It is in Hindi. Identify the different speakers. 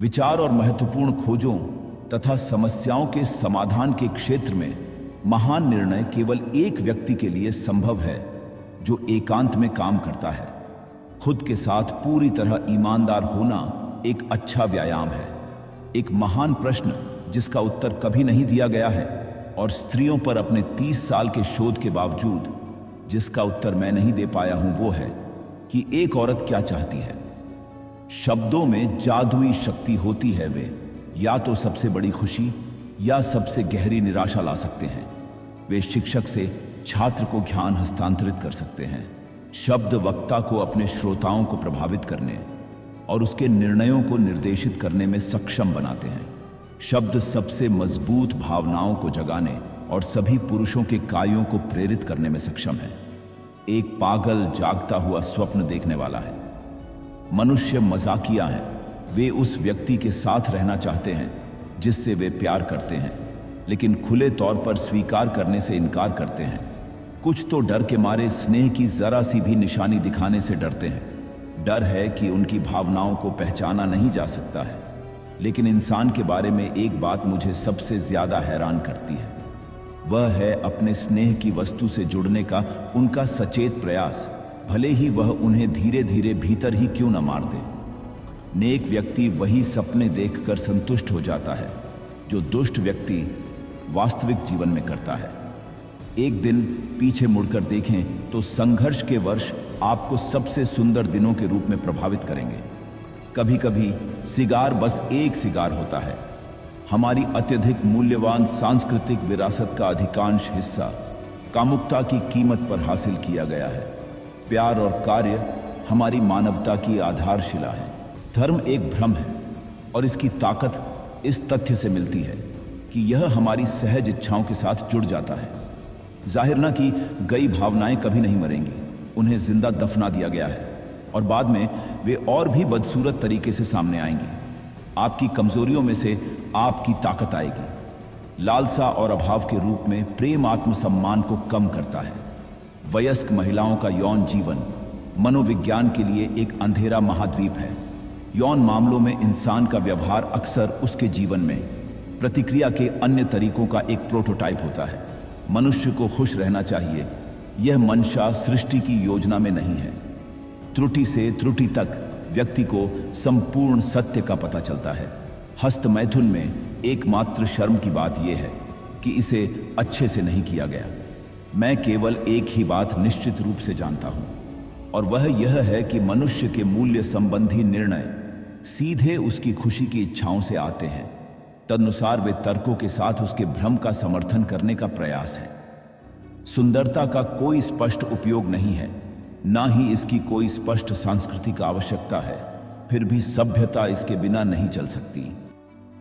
Speaker 1: विचार और महत्वपूर्ण खोजों तथा समस्याओं के समाधान के क्षेत्र में महान निर्णय केवल एक व्यक्ति के लिए संभव है जो एकांत में काम करता है। खुद के साथ पूरी तरह ईमानदार होना एक अच्छा व्यायाम है। एक महान प्रश्न जिसका उत्तर कभी नहीं दिया गया है और स्त्रियों पर अपने 30 साल के शोध के बावजूद जिसका उत्तर मैं नहीं दे पाया हूं वो है कि एक औरत क्या चाहती है। शब्दों में जादुई शक्ति होती है। वे या तो सबसे बड़ी खुशी या सबसे गहरी निराशा ला सकते हैं। वे शिक्षक से छात्र को ज्ञान हस्तांतरित कर सकते हैं। शब्द वक्ता को अपने श्रोताओं को प्रभावित करने और उसके निर्णयों को निर्देशित करने में सक्षम बनाते हैं। शब्द सबसे मजबूत भावनाओं को जगाने और सभी पुरुषों के कार्यों को प्रेरित करने में सक्षम है। एक पागल जागता हुआ स्वप्न देखने वाला है। मनुष्य मजाकिया हैं। वे उस व्यक्ति के साथ रहना चाहते हैं जिससे वे प्यार करते हैं, लेकिन खुले तौर पर स्वीकार करने से इनकार करते हैं। कुछ तो डर के मारे स्नेह की जरा सी भी निशानी दिखाने से डरते हैं। डर है कि उनकी भावनाओं को पहचाना नहीं जा सकता है। लेकिन इंसान के बारे में एक बात मुझे सबसे ज्यादा हैरान करती है, वह है अपने स्नेह की वस्तु से जुड़ने का उनका सचेत प्रयास, भले ही वह उन्हें धीरे धीरे भीतर ही क्यों न मार दे। नेक व्यक्ति वही सपने देखकर संतुष्ट हो जाता है जो दुष्ट व्यक्ति वास्तविक जीवन में करता है। एक दिन पीछे मुड़कर देखें तो संघर्ष के वर्ष आपको सबसे सुंदर दिनों के रूप में प्रभावित करेंगे। कभी कभी सिगार बस एक सिगार होता है। हमारी अत्यधिक मूल्यवान सांस्कृतिक विरासत का अधिकांश हिस्सा कामुकता की कीमत पर हासिल किया गया है। प्यार और कार्य हमारी मानवता की आधारशिला है। धर्म एक भ्रम है और इसकी ताकत इस तथ्य से मिलती है कि यह हमारी सहज इच्छाओं के साथ जुड़ जाता है। जाहिर न की गई भावनाएं कभी नहीं मरेंगी, उन्हें जिंदा दफना दिया गया है और बाद में वे और भी बदसूरत तरीके से सामने आएंगी। आपकी कमजोरियों में से आपकी ताकत आएगी। लालसा और अभाव के रूप में प्रेम आत्मसम्मान को कम करता है। वयस्क महिलाओं का यौन जीवन मनोविज्ञान के लिए एक अंधेरा महाद्वीप है। यौन मामलों में इंसान का व्यवहार अक्सर उसके जीवन में प्रतिक्रिया के अन्य तरीकों का एक प्रोटोटाइप होता है। मनुष्य को खुश रहना चाहिए, यह मंशा सृष्टि की योजना में नहीं है। त्रुटि से त्रुटि तक व्यक्ति को संपूर्ण सत्य का पता चलता है। हस्त मैथुन में एकमात्र शर्म की बात यह है कि इसे अच्छे से नहीं किया गया। मैं केवल एक ही बात निश्चित रूप से जानता हूं और वह यह है कि मनुष्य के मूल्य संबंधी निर्णय सीधे उसकी खुशी की इच्छाओं से आते हैं। तदनुसार वे तर्कों के साथ उसके भ्रम का समर्थन करने का प्रयास है। सुंदरता का कोई स्पष्ट उपयोग नहीं है, ना ही इसकी कोई स्पष्ट सांस्कृतिक आवश्यकता है। फिर भी सभ्यता इसके बिना नहीं चल सकती।